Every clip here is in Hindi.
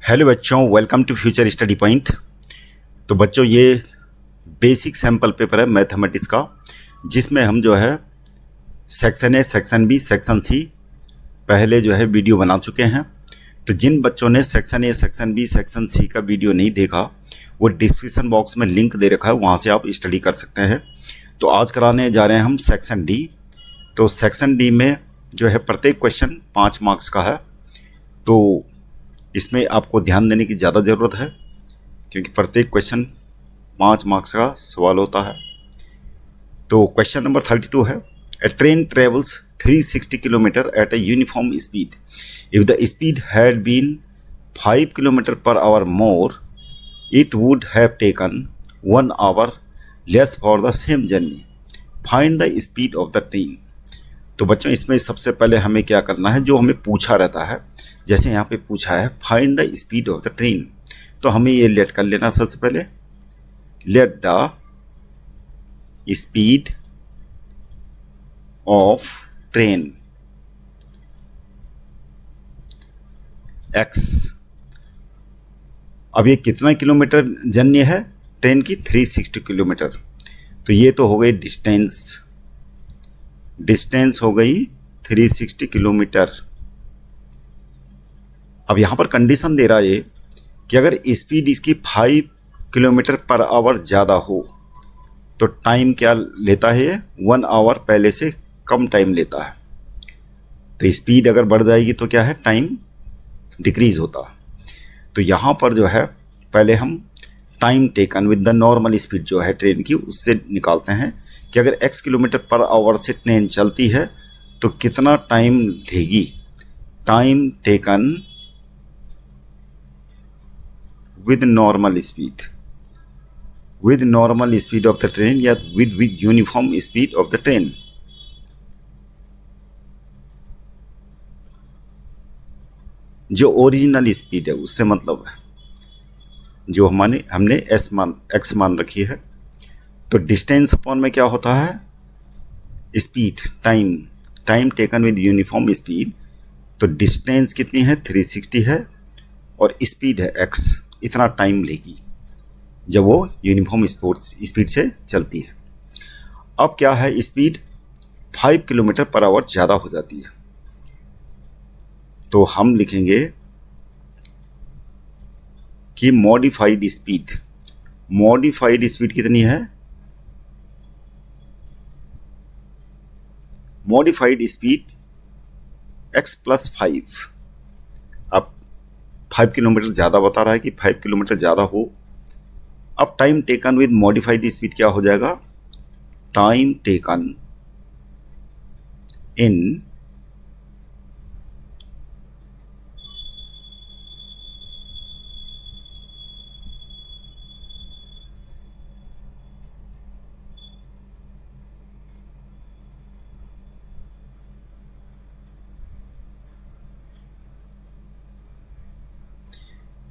हेलो बच्चों, welcome to future study point. तो बच्चों, ये बेसिक सैम्पल पेपर है मैथमेटिक्स का, जिसमें हम जो है section A, section B, section C पहले जो है वीडियो बना चुके हैं। तो जिन बच्चों ने section A, section B, section C का वीडियो नहीं देखा, वो डिस्क्रिप्शन बॉक्स में लिंक दे रखा है, वहाँ से आप स्टडी कर सकते हैं। तो आज कराने जा रहे हैं हम सेक्शन डी। तो सेक्शन डी में जो है प्रत्येक क्वेश्चन 5 मार्क्स का है। तो इसमें आपको ध्यान देने की ज़्यादा ज़रूरत है, क्योंकि प्रत्येक क्वेश्चन 5 मार्क्स का सवाल होता है। तो क्वेश्चन नंबर 32 है, a train travels 360 kilometre at a uniform speed. If the speed had been 5 kilometre per hour more, it would have taken 1 hour less for the same journey. Find the speed of the train. तो बच्चों, इसमें सबसे पहले हमें क्या करना है, जो हमें पूछा रहता है, जैसे यहाँ पे पूछा है find the speed of the train, तो हमें ये लेट कर लेना। सबसे पहले late the speed of train x। अब ये कितना किलोमीटर जर्नी है ट्रेन की? 360 किलोमीटर। तो ये तो हो गई डिस्टेंस हो गई 360 किलोमीटर। अब यहाँ पर कंडीशन दे रहा है ये कि अगर स्पीड इसकी 5 किलोमीटर पर आवर ज़्यादा हो तो टाइम क्या लेता है? ये 1 आवर पहले से कम टाइम लेता है। तो स्पीड अगर बढ़ जाएगी तो क्या है, टाइम डिक्रीज होता है। तो यहाँ पर जो है पहले हम time taken with the normal speed जो है ट्रेन की, उससे निकालते हैं कि अगर x किलोमीटर पर आवर से ट्रेन चलती है तो कितना टाइम लेगी। Time taken with normal speed of the train या with uniform speed of the train. जो ओरिजिनल स्पीड है उससे मतलब है, जो हमने एक्स मान रखी है। तो डिस्टेंस अपॉन में क्या होता है, speed, time taken with uniform speed. तो डिस्टेंस कितनी है? 360 है, और स्पीड है x। इतना टाइम लेगी जब वो यूनिफॉर्म स्पीड से चलती है। अब क्या है, स्पीड 5 किलोमीटर पर आवर ज़्यादा हो जाती है, तो हम लिखेंगे कि मॉडिफाइड स्पीड कितनी है? Modified speed x + 5। अब 5 किलोमीटर ज़्यादा बता रहा है कि 5 किलोमीटर ज़्यादा हो। अब time taken with modified speed क्या हो जाएगा? Time taken in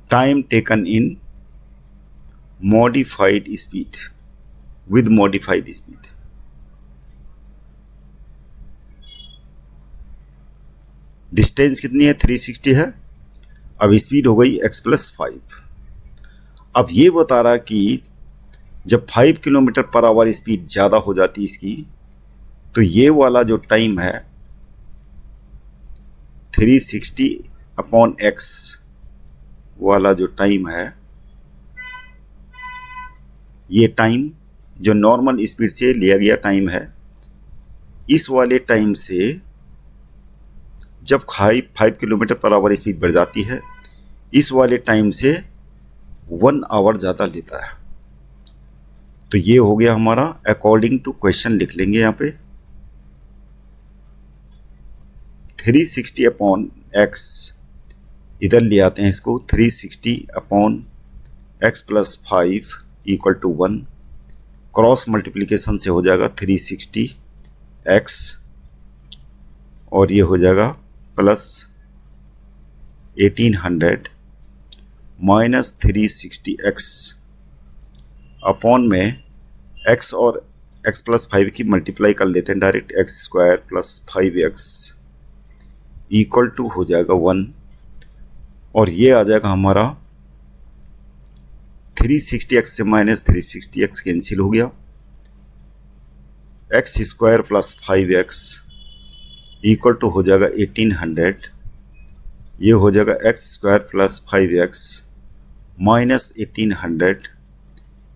time taken in modified speed with modified speed. Distance कितनी है? 360 है। अब स्पीड हो गई x + 5। अब ये बता रहा कि जब 5 किलोमीटर पर आवर स्पीड ज़्यादा हो जाती है इसकी, तो ये वाला जो टाइम है 360/x वाला जो टाइम है, ये टाइम जो नॉर्मल स्पीड से लिया गया टाइम है, इस वाले टाइम से जब 5 किलोमीटर पर आवर स्पीड बढ़ जाती है, इस वाले टाइम से 1 आवर ज़्यादा लेता है। तो ये हो गया हमारा अकॉर्डिंग टू क्वेश्चन। लिख लेंगे यहाँ पे 360/x, इधर ले आते हैं इसको, 360/x + 5 = 1। क्रॉस मल्टीप्लिकेशन से हो जाएगा 360x, और ये हो जाएगा +1800 माइनस 360x अपॉन में x और x + 5 की मल्टीप्लाई कर लेते हैं डायरेक्ट, x² + 5x = हो जाएगा 1। और ये आ जाएगा हमारा 360x से माइनस 360x कैंसिल हो गया, X square plus 5x equal to हो जाएगा 1800, ये हो जाएगा X square plus 5x minus 1800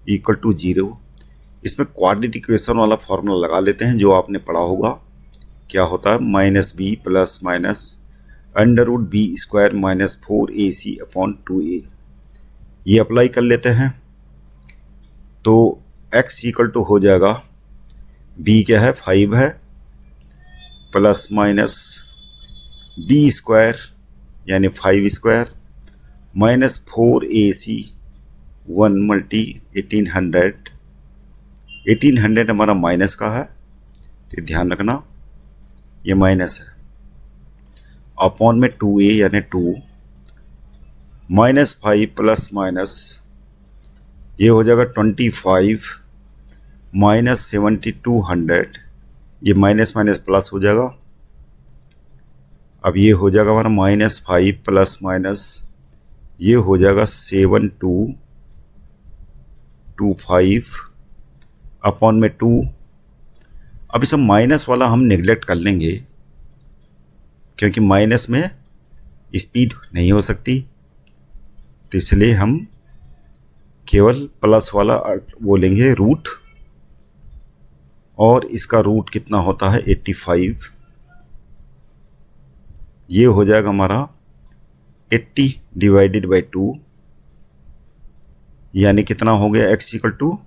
equal to 0। इसमें क्वाड्रेटिक इक्वेशन वाला फॉर्मूला लगा लेते हैं जो आपने पढ़ा होगा, क्या होता है minus B plus minus under root B square minus 4ac upon 2a। ये अप्लाई कर लेते हैं तो x इक्वल टू हो जाएगा, b क्या है 5 है, प्लस माइनस बी स्क्वायर यानी 5 स्क्वायर माइनस 4ac 1 मल्टी 1800 हमारा माइनस का है तो ध्यान रखना ये माइनस है, अपॉन में 2a यानी 2 माइनस 5 प्लस माइनस ये हो जाएगा 25 माइनस 7200, ये माइनस माइनस प्लस हो जाएगा। अब ये हो जाएगा हमारा माइनस 5 प्लस माइनस ये हो जाएगा 7225 अपॉन में 2। अब इस माइनस वाला हम नेगलेक्ट कर लेंगे क्योंकि माइनस में स्पीड नहीं हो सकती, तो इसलिए हम केवल प्लस वाला बोलेंगे रूट, और इसका रूट कितना होता है 85। ये हो जाएगा हमारा 80 डिवाइडेड बाई 2 यानी कितना हो गया x इक्वल टू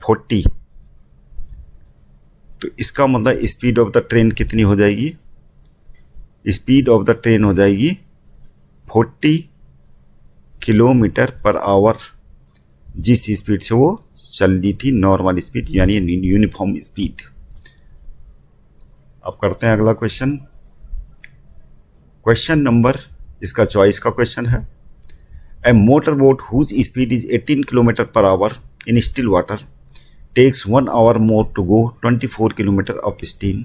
40। तो इसका मतलब स्पीड ऑफ द ट्रेन कितनी हो जाएगी, स्पीड ऑफ द ट्रेन हो जाएगी 40 किलोमीटर पर आवर, जिस स्पीड से वो चल रही थी नॉर्मल स्पीड यानी यूनिफॉर्म स्पीड। अब करते हैं अगला क्वेश्चन। क्वेश्चन नंबर इसका चॉइस का क्वेश्चन है, a motor boat whose speed is 18 kilometre per hour in still water takes 1 hour more to go 24 kilometer up stream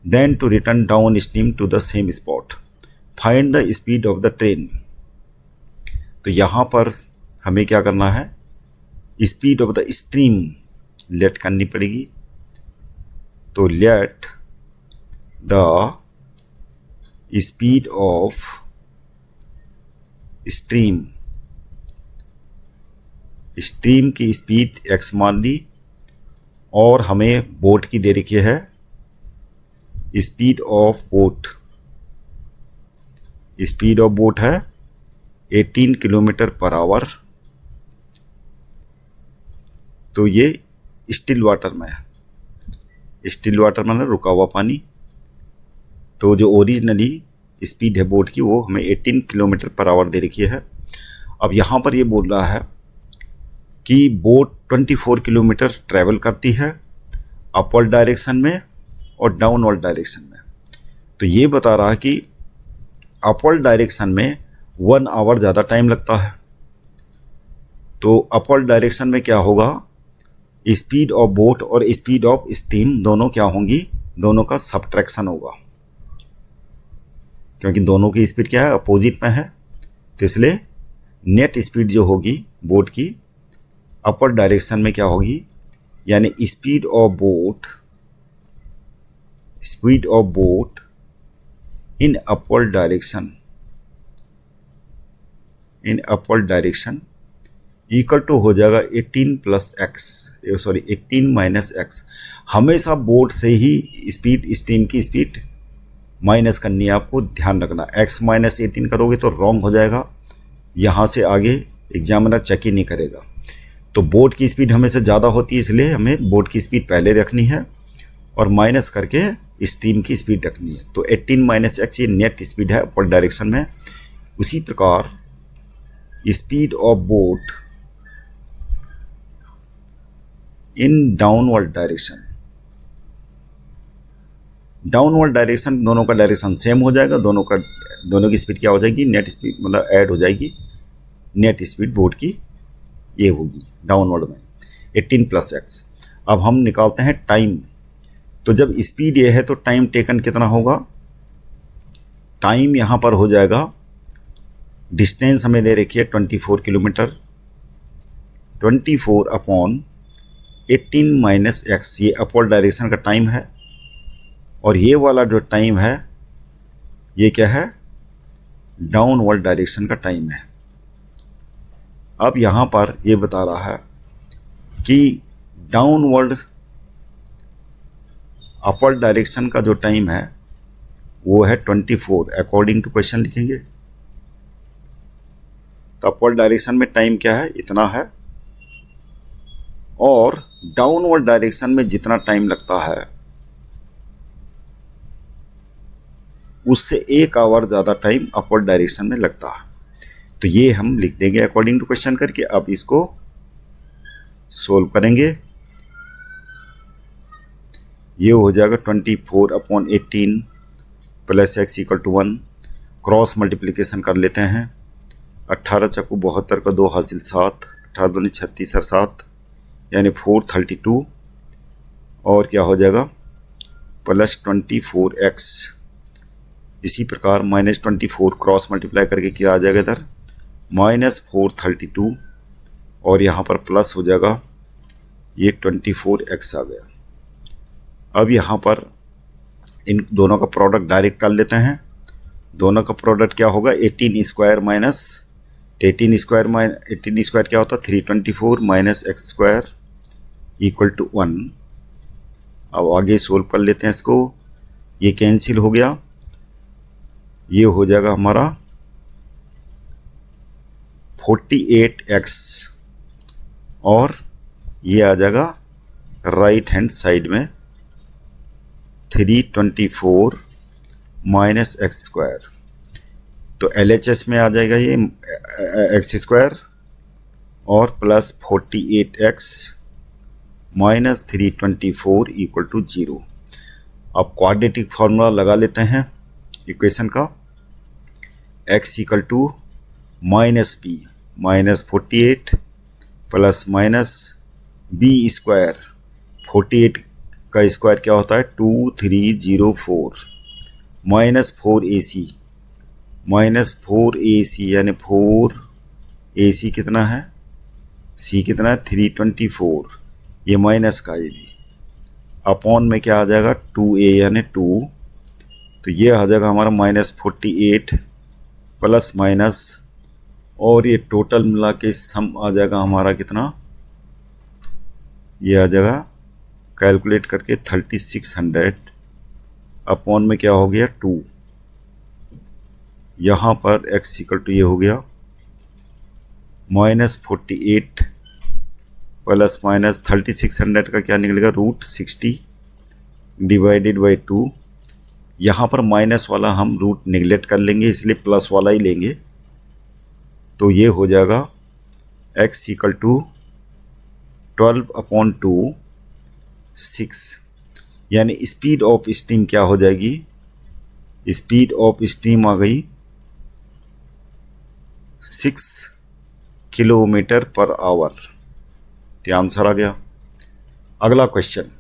than to return down stream to the same spot. Find the speed of the train. तो यहाँ पर हमें क्या करना है, speed of the stream let करनी पड़ेगी। तो let the speed of stream, stream की स्पीड x मान ली और हमें बोट की दे रखी है speed of boat, speed of boat है 18 किलोमीटर पर आवर। तो ये स्टिल वाटर में है, स्टिल वाटर में रुका हुआ पानी। तो जो ओरिजिनली स्पीड है बोट की वो हमें 18 किलोमीटर पर आवर दे रखी है। अब यहाँ पर ये बोल रहा है कि बोट 24 किलोमीटर ट्रैवल करती है अपवर्ड डायरेक्शन में और डाउनवर्ड डायरेक्शन में। तो ये बता रहा है कि अपवर्ड डायरेक्शन में 1 आवर ज़्यादा टाइम लगता है। तो अपवर्ड डायरेक्शन में क्या होगा, स्पीड ऑफ बोट और स्पीड ऑफ स्टीम दोनों क्या होंगी, दोनों का सबट्रैक्शन होगा, क्योंकि दोनों की स्पीड क्या है अपोजिट में है। तो इसलिए नेट स्पीड जो होगी बोट की अपर डायरेक्शन में क्या होगी, यानी speed of boat in upward direction equal to हो जाएगा 18 माइनस एक्स। हमेशा बोट से ही स्पीड स्टीम की स्पीड माइनस करनी है, आपको ध्यान रखना। x माइनस 18 करोगे तो रॉन्ग हो जाएगा, यहाँ से आगे एग्जामिनर चेक ही नहीं करेगा। तो बोट की स्पीड हमेशा ज़्यादा होती है, इसलिए हमें बोट की स्पीड पहले रखनी है और माइनस करके स्टीम की स्पीड रखनी है। तो 18 माइनस एक्स ये नेट स्पीड है अपवर्ड डायरेक्शन में। उसी प्रकार speed of boat in downward direction दोनों का डायरेक्शन सेम हो जाएगा, दोनों की स्पीड क्या हो जाएगी, नेट स्पीड मतलब ऐड हो जाएगी। नेट स्पीड बोट की ये होगी डाउनवर्ड में 18 प्लस एक्स। अब हम निकालते हैं टाइम। तो जब स्पीड ये है तो टाइम टेकन कितना होगा, टाइम यहाँ पर हो जाएगा डिस्टेंस हमें दे रखी है 24 किलोमीटर, 24 अपॉन 18 माइनस एक्स, ये अपवर्ड डायरेक्शन का टाइम है, और ये वाला जो टाइम है ये क्या है, डाउनवर्ड डायरेक्शन का टाइम है। अब यहाँ पर ये बता रहा है कि डाउनवर्ड अपवर्ड डायरेक्शन का जो टाइम है वो है 24, अकॉर्डिंग टू क्वेश्चन लिखेंगे। तो अपवर्ड डायरेक्शन में टाइम क्या है, इतना है, और डाउनवर्ड डायरेक्शन में जितना टाइम लगता है उससे 1 आवर ज़्यादा टाइम अपवर्ड डायरेक्शन में लगता है। तो ये हम लिख देंगे अकॉर्डिंग टू क्वेश्चन करके। अब इसको सोल्व करेंगे, ये हो जाएगा 24 upon 18 plus X equal to 1। Cross multiplication कर लेते हैं, 18 चक्कू 72 का 2 हासिल 7, 18 दूनी 36 और 7 यानी 432, और क्या हो जाएगा प्लस 24x। इसी प्रकार माइनस 24 क्रॉस मल्टीप्लाई करके क्या आ जाएगा इधर, माइनस 432, और यहाँ पर प्लस हो जाएगा, ये 24x आ गया। अब यहाँ पर इन दोनों का प्रोडक्ट डायरेक्ट कर लेते हैं। दोनों का प्रोडक्ट क्या होगा, 18 स्क्वायर माइनस 18 स्क्वायर क्या होता है 324 minus X square equal to 1। अब आगे सोल्व कर लेते हैं इसको, ये कैंसिल हो गया, ये हो जाएगा हमारा 48x, और ये आ जाएगा राइट हैंड साइड में 324 माइनस एक्स स्क्वायर। तो LHS में आ जाएगा ये एक्स स्क्वायर और plus 48x minus 324 equal to 0। अब क्वाड्रेटिक फार्मूला लगा लेते हैं इक्वेशन का, x equal to minus b minus 48 plus minus b square, 48 का स्क्वायर क्या होता है 2304 माइनस 4ac, माइनस 4ac यानी 4ac कितना है, c कितना है 324, ये माइनस का ये भी, अपॉन में क्या आ जाएगा 2a यानी 2, तो ये आ जाएगा हमारा माइनस 48 प्लस माइनस, और ये टोटल मिला के सम आ जाएगा हमारा कितना, ये आ जाएगा कैलकुलेट करके 3600 अपॉन में क्या हो गया 2, यहाँ पर x इक्वल टू ये हो गया माइनस 48 प्लस माइनस 3600 का क्या निकलेगा √60 डिवाइडेड बाई 2। यहाँ पर माइनस वाला हम रूट निगलेक्ट कर लेंगे, इसलिए प्लस वाला ही लेंगे। तो ये हो जाएगा x इक्वल टू 12/2 6, यानी स्पीड ऑफ स्टीम क्या हो जाएगी, स्पीड ऑफ स्टीम आ गई 6 किलोमीटर पर आवर। तो आंसर आ गया। अगला question,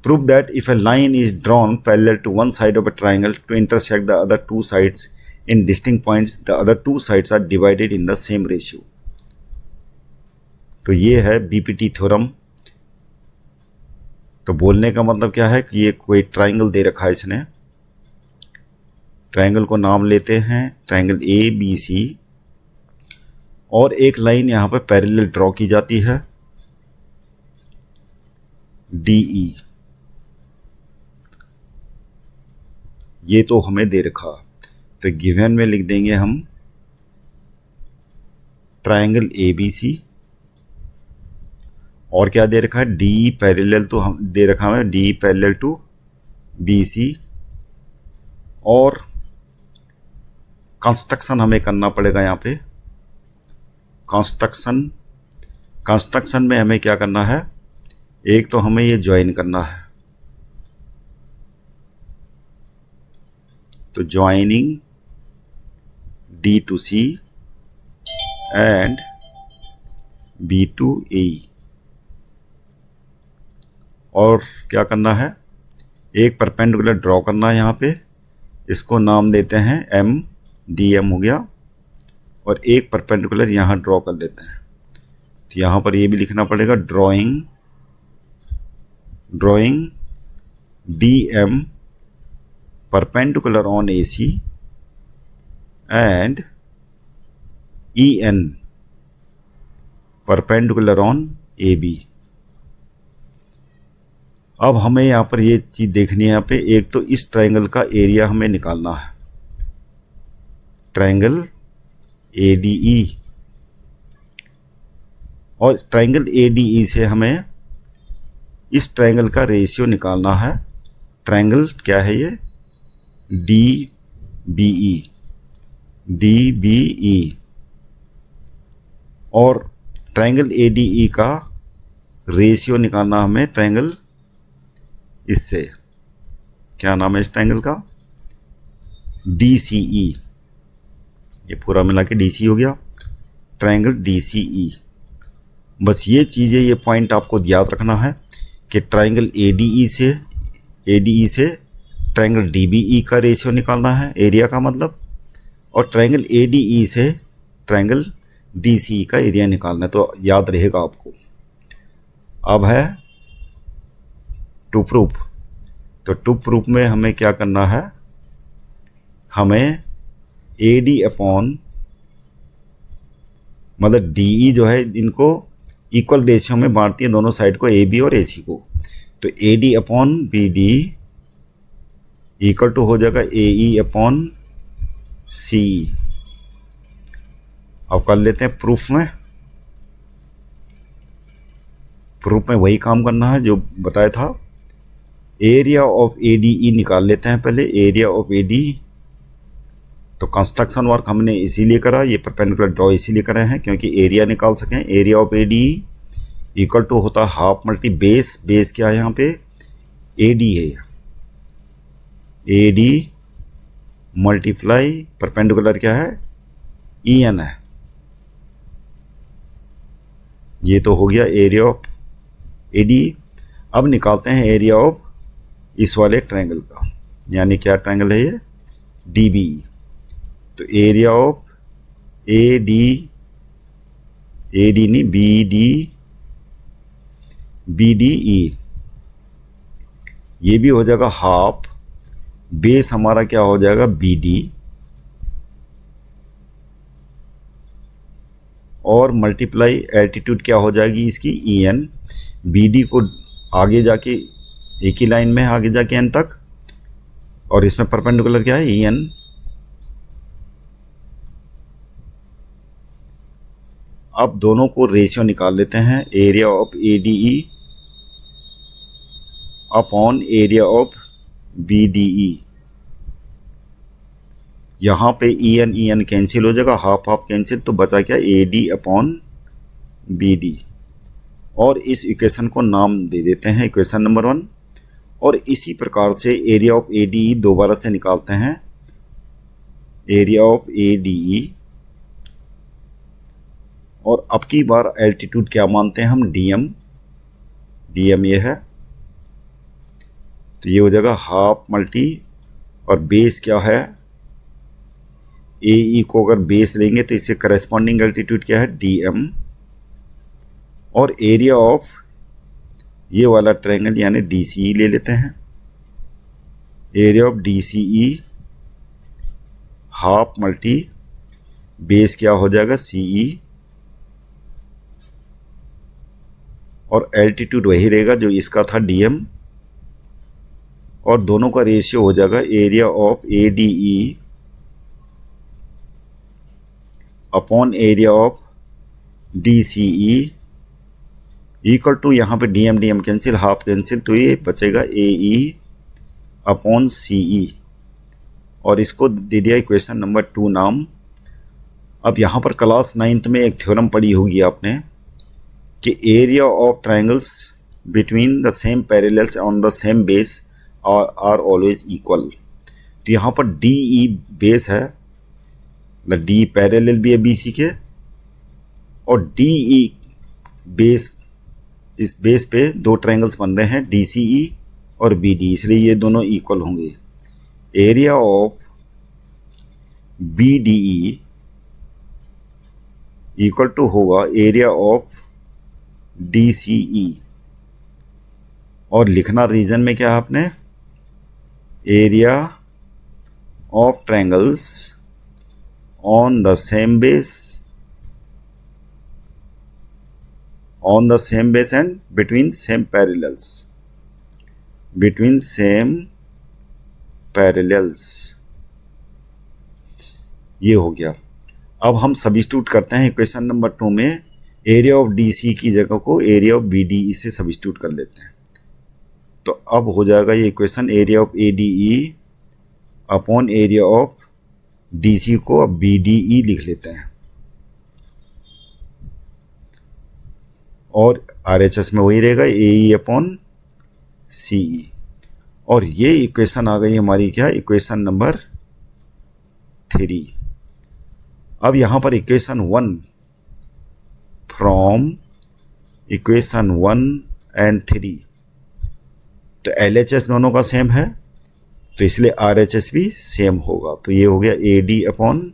prove that if a line is drawn parallel to one side of a triangle to intersect the other two sides in distinct points the other two sides are divided in the same ratio. तो ये है बीपीटी थ्योरम। तो बोलने का मतलब क्या है कि ये कोई ट्राइंगल दे रखा है, इसने ट्राइंगल को नाम लेते हैं ट्राइंगल ABC, और एक लाइन यहाँ पर पैरेलल ड्रॉ की जाती है DE। ये तो हमें दे रखा, तो गिवन में लिख देंगे हम ट्राइंगल ABC, और क्या दे रखा है D पैरेलल, तो हम दे रखा है D पैरेलल टू BC, और कंस्ट्रक्शन हमें करना पड़ेगा यहाँ पे। कंस्ट्रक्शन में हमें क्या करना है, एक तो हमें ये ज्वाइन करना है, तो joining D to C and B to A, और क्या करना है, एक परपेंडिकुलर ड्रॉ करना है यहाँ पे, इसको नाम देते हैं DM हो गया, और एक परपेंडिकुलर यहाँ ड्रॉ कर लेते हैं। तो यहाँ पर ये भी लिखना पड़ेगा, drawing DM perpendicular on AC and EN perpendicular on AB। अब हमें यहाँ पर ये चीज़ देखनी है, यहाँ पे एक तो इस ट्रायंगल का एरिया हमें निकालना है, ट्रायंगल ADE, और ट्रायंगल ADE से हमें इस ट्रायंगल का रेशियो निकालना है। ट्रायंगल क्या है ये, DBE, और ट्रायंगल ADE का रेशियो निकालना हमें ट्रायंगल इससे, क्या नाम है इस ट्रायंगल का, DCE। ये पूरा मिला के DC हो गया, ट्रायंगल DCE। बस ये चीज़ें, ये पॉइंट आपको याद रखना है कि ट्रायंगल ADE से ट्रायंगल DBE का रेशियो निकालना है, एरिया का मतलब, और ट्रायंगल ADE से ट्रायंगल DCE का एरिया निकालना है। तो याद रहेगा आपको। अब है टू प्रूफ। तो टू प्रूफ में हमें क्या करना है, हमें AD अपॉन, मतलब DE जो है इनको इक्वल रेशियो में बांटती है दोनों साइड को, AB और AC को। तो AD upon BD equal to हो जाएगा AE अपॉन CE। अब कर लेते हैं प्रूफ में। प्रूफ में वही काम करना है जो बताया था। एरिया ऑफ ADE निकाल लेते हैं पहले, एरिया ऑफ AD। तो कंस्ट्रक्शन वर्क हमने इसीलिए करा, ये परपेंडिकुलर ड्रॉ इसीलिए करे हैं क्योंकि एरिया निकाल सकें। Area of ADE equal to होता है हाफ मल्टी बेस। बेस क्या है यहाँ पे, AD है, AD मल्टीप्लाई परपेंडिकुलर क्या है, EN है। ये तो हो गया एरिया ऑफ ADE। अब निकालते हैं एरिया ऑफ इस वाले ट्रायंगल का, यानी क्या ट्रायंगल है ये, DBE। तो एरिया ऑफ AD नहीं, BDE, ये भी हो जाएगा हाफ, बेस हमारा क्या हो जाएगा BD, और मल्टीप्लाई एल्टीट्यूड क्या हो जाएगी इसकी EN। BD को आगे जाके एक ही लाइन में आगे जाके N तक, और इसमें परपेंडिकुलर क्या है, EN। अब दोनों को रेशियो निकाल लेते हैं, area of ADE upon area of BDE। यहाँ पे EN कैंसिल हो जाएगा, हाफ हाफ कैंसिल, तो बचा क्या, AD अपॉन BD। और इस इक्वेशन को नाम दे देते हैं इक्वेशन नंबर 1। और इसी प्रकार से एरिया ऑफ ADE दोबारा से निकालते हैं, एरिया ऑफ ADE, और अब की बार एल्टीट्यूड क्या मानते हैं हम, DM ये है। तो ये हो जाएगा हाफ मल्टी, और बेस क्या है, AE को अगर बेस लेंगे तो इससे करस्पॉन्डिंग एल्टीट्यूड क्या है, DM। और एरिया ऑफ ये वाला ट्रायंगल यानी DCE ले लेते हैं, area of DCE half multi base क्या हो जाएगा, CE, और एल्टीट्यूड वही रहेगा जो इसका था, DM। और दोनों का रेशियो हो जाएगा area of ADE upon area of DCE equal to, यहाँ पे DM कैंसिल, हाफ कैंसिल, तो ये बचेगा AE अपॉन CE। और इसको दे दिया इक्वेशन नंबर 2 नाम। अब यहाँ पर क्लास 9th में एक थ्योरम पढ़ी होगी आपने कि area of triangles between the same parallels on the same base are always equal. तो यहाँ पर DE बेस है, मतलब D पैरेलल भी है BC के, और DE बेस, इस बेस पे दो ट्रायंगल्स बन रहे हैं DCE और BD, इसलिए ये दोनों इक्वल होंगे। Area of BDE equal to होगा area of D C E, और लिखना रीजन में क्या है आपने, area of triangles on the same base and between same parallels, ये हो गया। अब हम सब्स्टिट्यूट करते हैं इक्वेशन नंबर 2 में, एरिया ऑफ डी सी की जगह को area of B D E से सब्स्टिट्यूट कर लेते हैं। तो अब हो जाएगा ये equation, area of A D E upon area of D C को अब बी डी ई लिख लेते हैं, और आर एच एस में वही रहेगा ए ई अपॉन सी ई। और ये इक्वेशन आ गई हमारी क्या, इक्वेशन नंबर 3। अब यहाँ पर इक्वेशन 1 फ्रॉम इक्वेशन 1 एंड 3, तो एल एच एस दोनों का सेम है, तो इसलिए आर एच एस भी सेम होगा। तो ये हो गया A D upon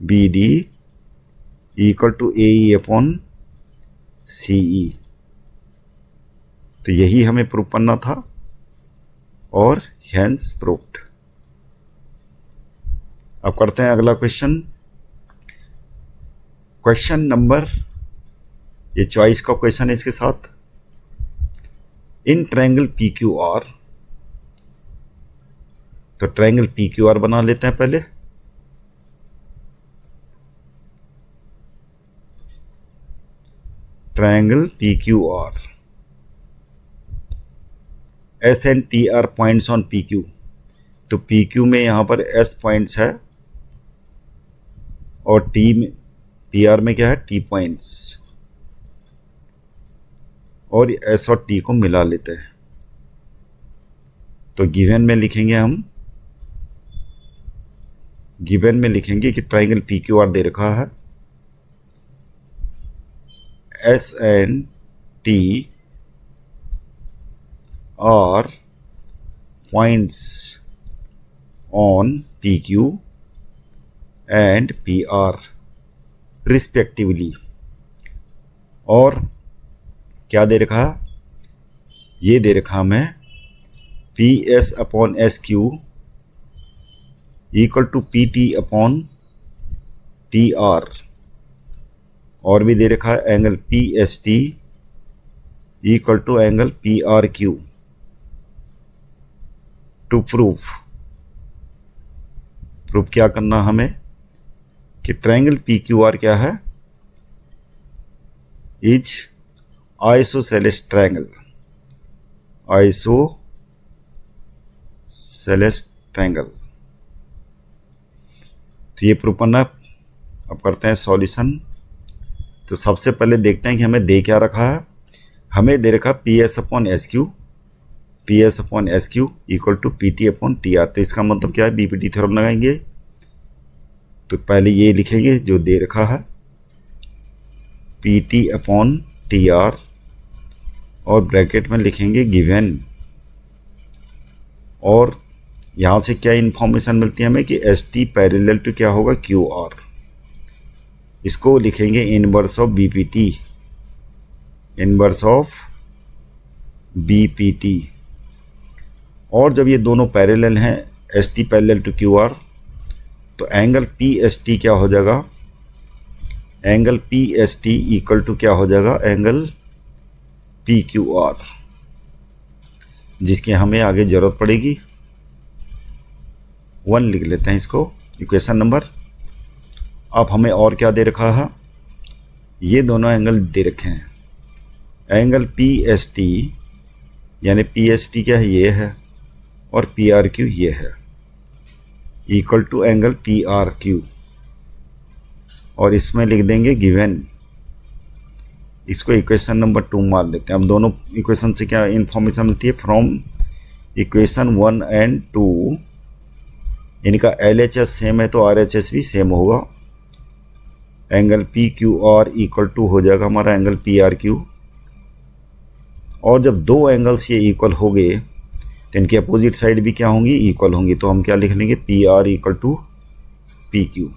B D equal to A E upon C E. तो यही हमें प्रूव करना था, और हेंस प्रूव्ड। अब करते हैं अगला क्वेश्चन। क्वेश्चन नंबर, ये चॉइस का क्वेश्चन है इसके साथ, in triangle P Q R, तो ट्रायंगल पी क्यू आर बना लेते हैं पहले। Triangle P Q are, S and T are points on P Q, तो पी क्यू में यहाँ पर एस पॉइंट्स है, और टी में, पी आर में क्या है, टी पॉइंट्स, और एस और टी को मिला लेते हैं। तो गिवन में लिखेंगे हम, गिवन में लिखेंगे कि ट्रायंगल पी क्यू आर दे रखा है, S and T are points on P Q and P R respectively. और क्या दे रखा, ये दे रखा हमें P S upon S Q equal to P T upon T R, और भी दे रखा है angle P S T equal to angle P R Q. To prove क्या करना हमें कि ट्रायंगल पी क्यू आर क्या है, is isosceles triangle, isosceles triangle. तो ये प्रूफ करना। अब करते हैं सॉल्यूशन। तो सबसे पहले देखते हैं कि हमें दे क्या रखा है। हमें दे रखा P S upon S Q, P S upon S Q equal to P T upon T R. तो इसका मतलब क्या है, बी पी टी थ्योरम लगाएंगे। तो पहले ये लिखेंगे जो दे रखा है, P T upon T R, और ब्रैकेट में लिखेंगे गिवन। और यहाँ से क्या इन्फॉर्मेशन मिलती है हमें कि एस टी पैरेलल टू क्या होगा, क्यू आर। इसको लिखेंगे inverse of B P T, inverse of B P T. और जब ये दोनों पैरेलल हैं, S T parallel to Q R, तो एंगल पी एस टी क्या हो जाएगा, angle P S T equal to क्या हो जाएगा, एंगल पी क्यू आर, जिसकी हमें आगे ज़रूरत पड़ेगी। 1 लिख लेते हैं इसको, इक्वेशन नंबर। अब हमें और क्या दे रखा है, ये दोनों एंगल दे रखे हैं। एंगल पी एस टी, यानी पी एस टी क्या है, ये है, और पी आर क्यू ये है, equal to angle P R Q. और इसमें लिख देंगे गिवन। इसको इक्वेशन नंबर 2 मान लेते हैं। अब दोनों इक्वेशन से क्या इन्फॉर्मेशन मिलती है, फ्रॉम इक्वेशन 1 एंड 2 इनका एल एच एस सेम है, तो आर एच एस भी सेम होगा। Angle P Q R equal to हो जाएगा हमारा एंगल पी आर क्यू। और जब दो एंगल्स ये इक्वल हो गए, तो इनकी अपोजिट साइड भी क्या होंगी, इक्वल होंगी। तो हम क्या लिख लेंगे, P R equal to P Q.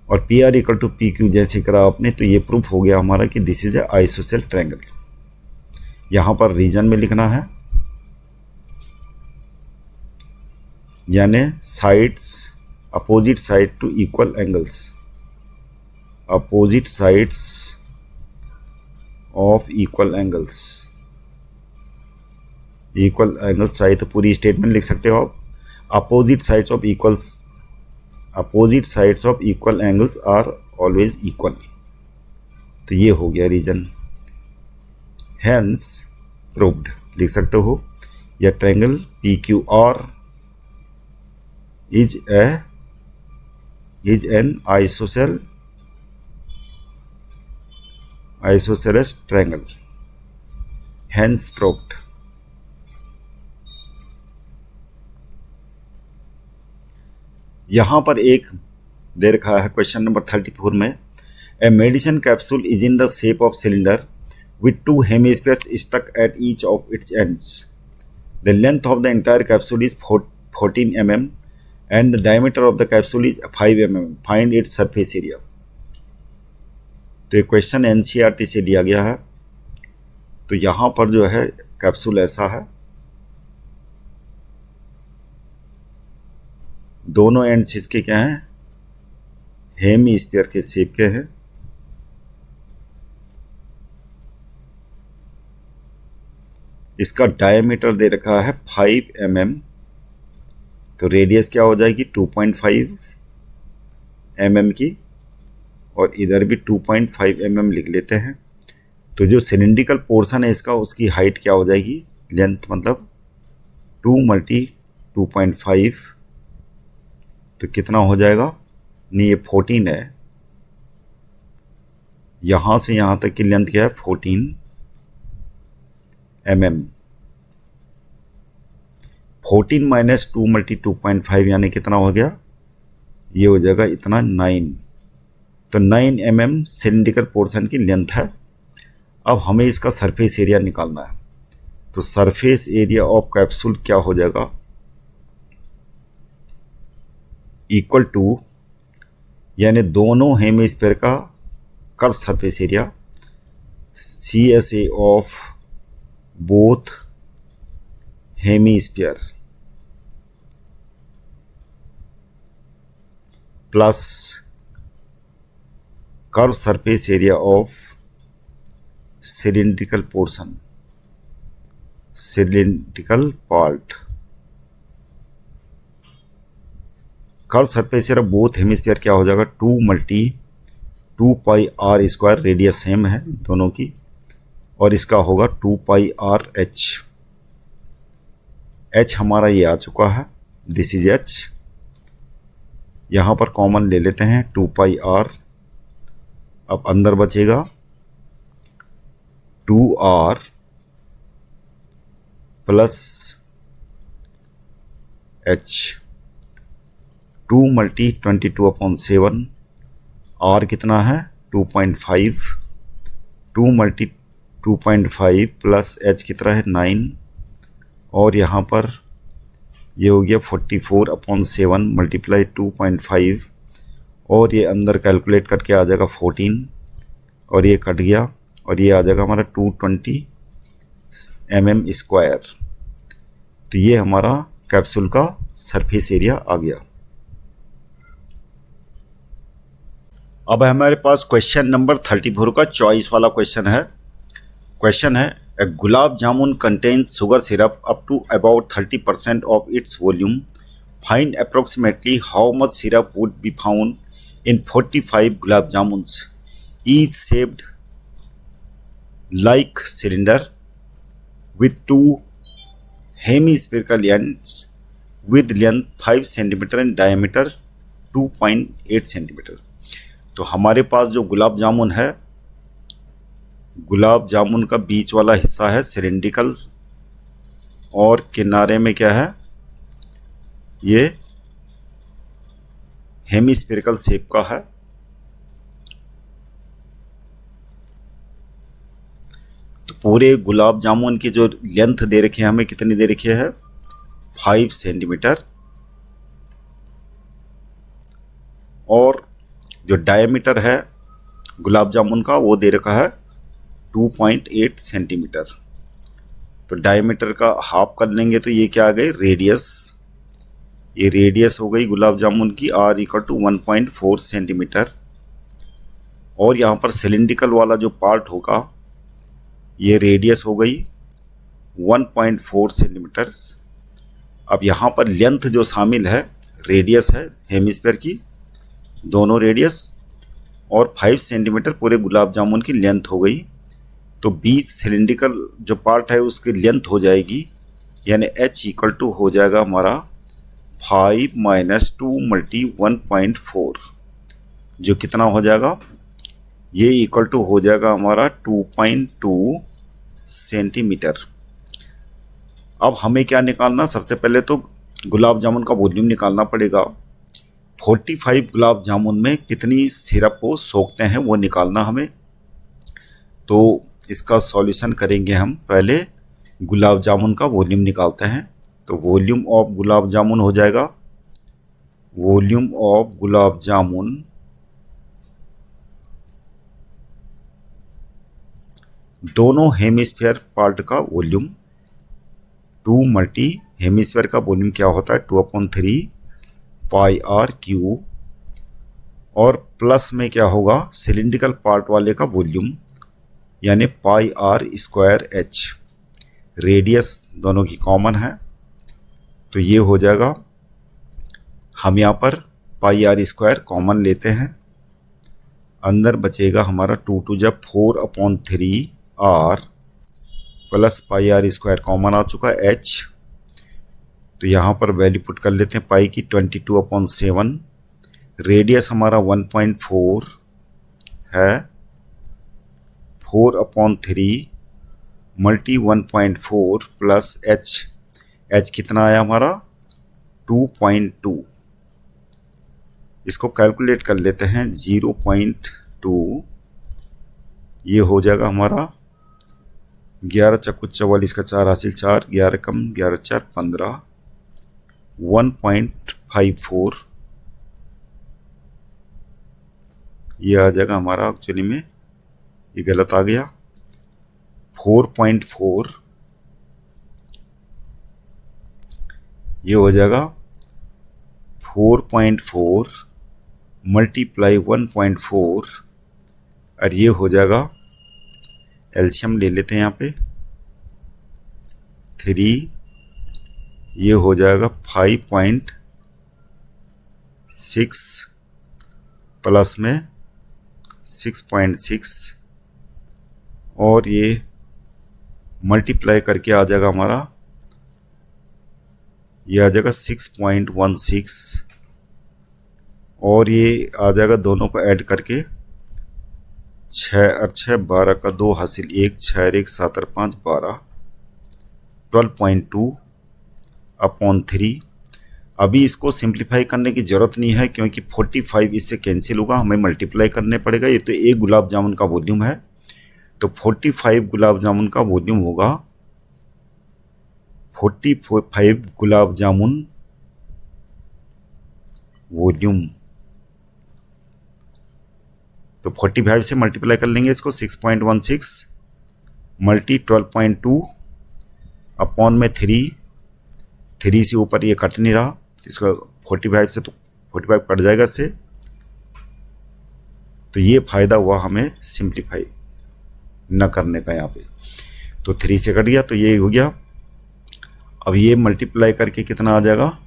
और P R equal to P Q जैसे करा आपने, तो ये प्रूफ हो गया हमारा कि this is a isosceles triangle. यहाँ पर रीजन में लिखना है, यानी sides opposite side to equal angles, opposite sides of equal angles, equal angles चाहिए तो पूरी स्टेटमेंट लिख सकते हो आप। Opposite sides of equals, opposite sides of equal angles are always equal, तो ये हो गया रीजन। हैंस प्रूव्ड लिख सकते हो, या triangle P Q are is an isosceles triangle, hence proved। यहां पर एक दे रखा है क्वेश्चन नंबर 34 में, a medicine capsule is in the shape of cylinder with two hemispheres stuck at each of its ends. The length of the entire capsule is 14 mm and the diameter of the capsule is 5 mm. Find its surface area. तो ये क्वेश्चन एनसीईआरटी से लिया गया है। तो यहाँ पर जो है कैप्सूल ऐसा है, दोनों एंड्स इसके क्या हैं, हेमी स्फीयर के शेप के हैं। इसका डायमीटर दे रखा है 5 mm, तो रेडियस क्या हो जाएगी 2.5 mm की, और इधर भी 2.5 mm लिख लेते हैं। तो जो सिलिंड्रिकल पोर्शन है इसका, उसकी हाइट क्या हो जाएगी, लेंथ मतलब 2 × 2.5, तो कितना हो जाएगा, नहीं ये 14 है, यहाँ से यहाँ तक की लेंथ क्या है 14 mm। 14 - 2 × 2.5 यानी कितना हो गया, ये हो जाएगा इतना 9। तो 9 mm सिलिंड्रिकल पोर्शन की लेंथ है। अब हमें इसका सरफेस एरिया निकालना है। तो सरफेस एरिया ऑफ कैप्सूल क्या हो जाएगा, इक्वल टू, यानी दोनों हेमिस्फीयर का curve surface area, CSA of both hemisphere plus curve surface area of cylindrical portion, cylindrical part. Curve surface area both hemisphere क्या हो जाएगा, 2 × 2πr², रेडियस सेम है दोनों की, और इसका होगा 2πrh। h हमारा ये आ चुका है, दिस इज h। यहाँ पर कॉमन ले लेते हैं 2πr, अब अंदर बचेगा 2r प्लस h, 2 × 22/7, r कितना है 2.5, 2 × 2.5 प्लस h कितना है 9, और यहाँ पर ये हो गया 44/7 × 2.5, और ये अंदर कैलकुलेट करके आ जाएगा 14, और ये कट गया, और ये आ जाएगा हमारा 220 mm²। तो ये हमारा कैप्सूल का सरफेस एरिया आ गया। अब हमारे पास क्वेश्चन नंबर 34 का चॉइस वाला क्वेश्चन है। क्वेश्चन है, a gulab jamun contains sugar syrup up to about 30% of its volume, find approximately how much syrup would be found in 45 gulab jamuns, each shaped like cylinder with two hemispherical ends with length 5 cm and diameter 2.8 cm। तो हमारे पास जो गुलाब जामुन है, गुलाब जामुन का बीच वाला हिस्सा है सिलिंड्रिकल, और किनारे में क्या है, ये हेमिस्फेरिकल शेप का है। तो पूरे गुलाब जामुन की जो लेंथ दे रखी है हमें, कितनी दे रखी है 5 सेंटीमीटर, और जो डायमीटर है गुलाब जामुन का वो दे रखा है 2.8 सेंटीमीटर। तो डायमीटर का हाफ कर लेंगे तो ये क्या आ गई, रेडियस। ये रेडियस हो गई गुलाब जामुन की r इक्वल टू 1.4 सेंटीमीटर। और यहाँ पर सिलिंड्रिकल वाला जो पार्ट होगा ये रेडियस हो गई 1.4 सेंटीमीटर। अब यहाँ पर लेंथ जो शामिल है, रेडियस है हेमिस्फीयर की, दोनों रेडियस, और 5 सेंटीमीटर पूरे गुलाब जामुन की लेंथ हो गई। तो बीच सिलिंड्रिकल जो पार्ट है उसकी लेंथ हो जाएगी, यानी h इक्वल टू हो जाएगा हमारा 5 माइनस 2 मल्टी 1.4, जो कितना हो जाएगा, ये इक्वल टू हो जाएगा हमारा 2.2 सेंटीमीटर। अब हमें क्या निकालना, सबसे पहले तो गुलाब जामुन का वॉल्यूम निकालना पड़ेगा। 45 गुलाब जामुन में कितनी सिरप को सोखते हैं वो निकालना हमें। तो इसका सॉल्यूशन करेंगे हम, पहले गुलाब जामुन का वॉल्यूम निकालते हैं। तो वॉल्यूम ऑफ गुलाब जामुन हो जाएगा, वॉल्यूम ऑफ गुलाब जामुन दोनों हेमिस्फीयर पार्ट का वॉल्यूम 2 मल्टी हेमिस्फीयर का वॉल्यूम क्या होता है 2/3 पाई आर क्यू, और प्लस में क्या होगा सिलिंड्रिकल पार्ट वाले का वॉल्यूम यानी पाई आर स्क्वायर एच। रेडियस दोनों की कॉमन है तो ये हो जाएगा, हम यहाँ पर पाई आर स्क्वायर कॉमन लेते हैं, अंदर बचेगा हमारा 2 जब 4/3 R plus pi R square common आ चुका है एच। तो यहाँ पर वैल्यू पुट कर लेते हैं पाई की 22/7। रेडियस हमारा 1.4 है, 4/3 मल्टी 1.4 प्लस एच, एच कितना आया हमारा 2.2। इसको कैलकुलेट कर लेते हैं 0.2, ये हो जाएगा हमारा 11 चक्कू 44 का 4 हासिल 4, 11 कम 11 4 15, 1.54 ये आ जाएगा हमारा। एक्चुअली में ये गलत आ गया, 4.4 ये हो जाएगा 4.4 मल्टीप्लाई 1.4, और ये हो जाएगा, एलसीएम ले लेते हैं यहाँ पे 3, ये हो जाएगा 5.6 प्लस में 6.6, और ये मल्टीप्लाई करके आ जाएगा हमारा, ये आ जाएगा 6.16, और ये आ जाएगा दोनों को ऐड करके 6 और 6 12 का 2 हासिल 1, 6 और 1 7 और 5 12, 12.2/3। अभी इसको सिंप्लीफाई करने की ज़रूरत नहीं है क्योंकि 45 इससे कैंसिल होगा, हमें मल्टीप्लाई करने पड़ेगा। ये तो एक गुलाब जामुन का वॉल्यूम है, तो 45 गुलाब जामुन का वॉल्यूम होगा 45 गुलाब जामुन वॉल्यूम। तो 45 से मल्टीप्लाई कर लेंगे इसको, 6.16 मल्टी 12.2 अपॉन में 3 से ऊपर ये कट नहीं रहा, इसको 45 से तो 45 कट जाएगा इससे। तो ये फ़ायदा हुआ हमें सिंप्लीफाई न करने का यहाँ पे। तो 3 से कट गया तो ये हो गया। अब ये मल्टीप्लाई करके कितना आ जाएगा,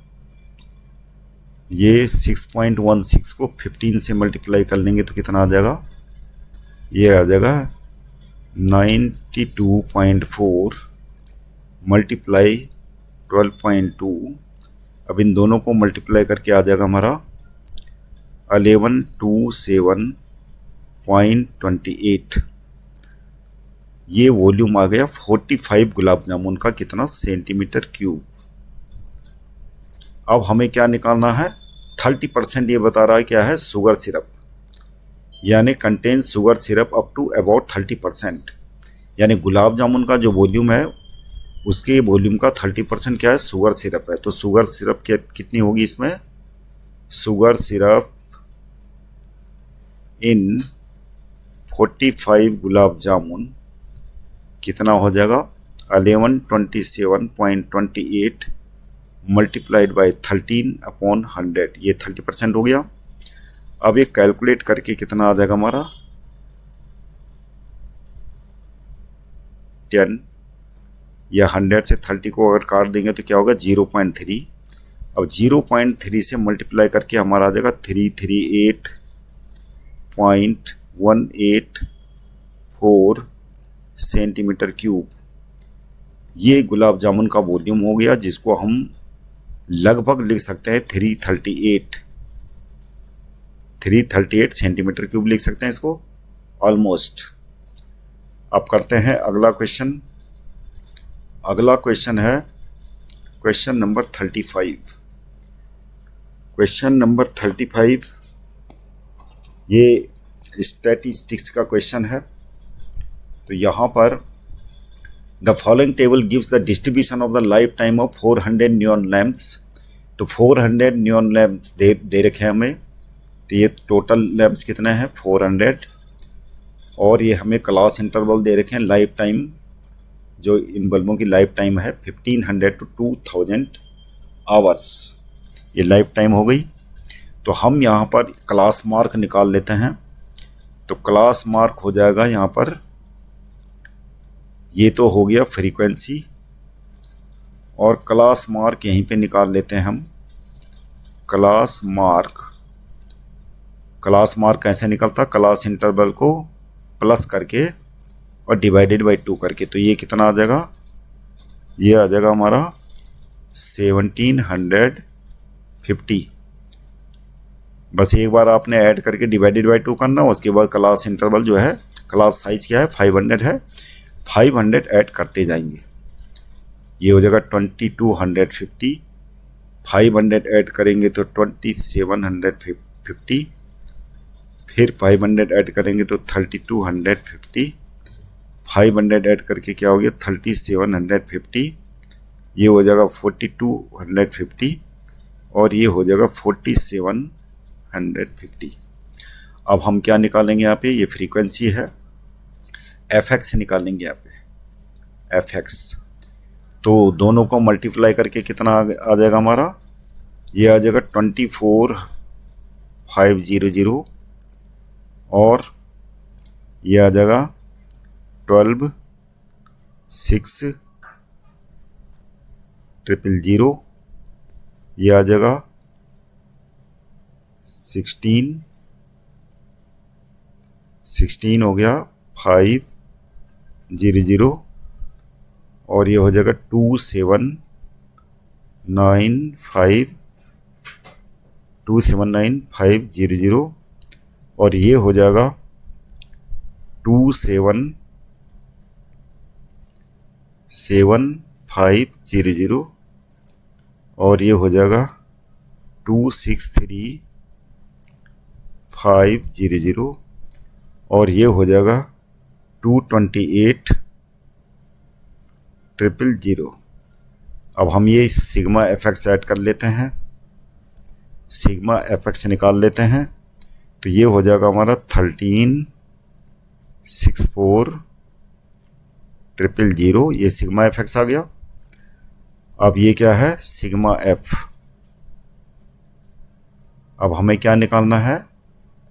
ये 6.16 को 15 से मल्टीप्लाई कर लेंगे तो कितना आ जाएगा, ये आ जाएगा 92.4 मल्टीप्लाई 12.2। अब इन दोनों को मल्टीप्लाई करके आ जाएगा हमारा 1127.28। ये वॉल्यूम आ गया 45 गुलाब जामुन का कितना सेंटीमीटर क्यूब। अब हमें क्या निकालना है, 30% ये बता रहा है क्या है, शुगर सिरप, यानी contain sugar syrup up to about 30%, यानी गुलाब जामुन का जो वॉल्यूम है उसके वॉल्यूम का 30% क्या है, शुगर सिरप है। तो शुगर सिरप कितनी होगी इसमें, शुगर सिरप इन 45 गुलाब जामुन कितना हो जाएगा 1127.28 मल्टीप्लाइड बाई 13/100, ये 30% हो गया। अब ये कैलकुलेट करके कितना आ जाएगा हमारा 10 या 100 से 30 को अगर काट देंगे तो क्या होगा 0.3। अब 0.3 से मल्टीप्लाई करके हमारा आ जाएगा 338.184 सेंटीमीटर क्यूब। ये गुलाब जामुन का वॉल्यूम हो गया, जिसको हम लगभग लिख सकते हैं 338 सेंटीमीटर क्यूब लिख सकते हैं इसको ऑलमोस्ट। अब करते हैं अगला क्वेश्चन। अगला क्वेश्चन है क्वेश्चन नंबर 35। क्वेश्चन नंबर 35 ये स्टैटिस्टिक्स का क्वेश्चन है। तो यहाँ पर the following table gives the distribution of the life time of 400 neon lamps. तो 400 नियॉन लैम्प्स दे रखे हैं हमें। तो ये टोटल लैम्प्स कितने हैं 400, और ये हमें क्लास इंटरवल दे रखे हैं लाइफ टाइम, जो इन बल्बों की लाइफ टाइम है 1500 to 2000 आवर्स। ये लाइफ टाइम हो गई। तो हम यहाँ पर क्लास मार्क निकाल लेते हैं। तो क्लास मार्क हो जाएगा यहाँ पर, ये तो हो गया फ्रीक्वेंसी, और क्लास मार्क यहीं पे निकाल लेते हैं हम। क्लास मार्क कैसे निकलता, क्लास इंटरवल को प्लस करके और डिवाइडेड बाई 2 करके। तो ये कितना आ जाएगा, ये आ जाएगा हमारा 1750। बस एक बार आपने ऐड करके डिवाइडेड बाई 2 करना, उसके बाद क्लास इंटरवल जो है, क्लास साइज क्या है 500 है, 500 ऐड करते जाएंगे। ये हो जाएगा 2250, 500 ऐड करेंगे तो 2750, फिर 500 ऐड करेंगे तो 3250, 500 ऐड करके क्या हो गया 3750, ये हो जाएगा 4250, और ये हो जाएगा 4750। अब हम क्या निकालेंगे यहाँ पे, ये फ्रीक्वेंसी है, fx निकालेंगे यहाँ पे fx। तो दोनों को मल्टीप्लाई करके कितना आ जाएगा हमारा, ये आ जाएगा 24500, और ये आ जाएगा 12600, ये आ जाएगा 16 हो गया 500, और ये हो जाएगा 279,500, और ये हो जाएगा 277,500, और ये हो जाएगा 263,500, और ये हो जाएगा 228,000। अब हम ये सिग्मा fx ऐड कर लेते हैं, सिग्मा fx निकाल लेते हैं। तो ये हो जाएगा हमारा 13,64,000, ये सिग्मा fx आ गया। अब ये क्या है सिग्मा f। अब हमें क्या निकालना है,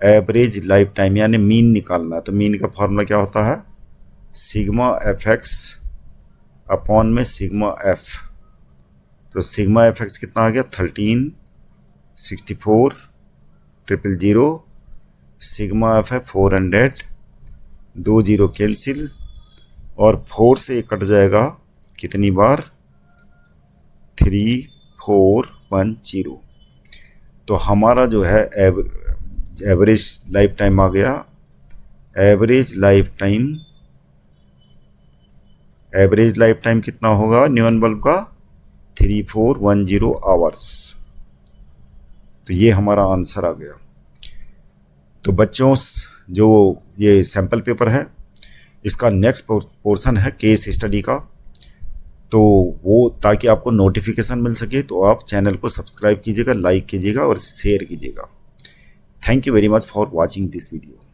एवरेज लाइफ टाइम यानी मीन निकालना है। तो मीन का फॉर्मूला क्या होता है, सिग्मा fx अपॉन में सिग्मा f। तो सिग्मा fx कितना आ गया 13,64,000, सिग्मा f है 400, 2 0 कैंसिल, और 4 से कट जाएगा कितनी बार 3410। तो हमारा जो है एवरेज लाइफ टाइम आ गया, एवरेज लाइफ टाइम कितना होगा न्यून बल्ब का 3410 आवर्स। तो ये हमारा आंसर आ गया। तो बच्चों जो ये सैम्पल पेपर है, इसका नेक्स्ट पोर्शन है केस स्टडी का। तो वो ताकि आपको नोटिफिकेशन मिल सके तो आप चैनल को सब्सक्राइब कीजिएगा, लाइक कीजिएगा और शेयर कीजिएगा। Thank you very much for watching this video.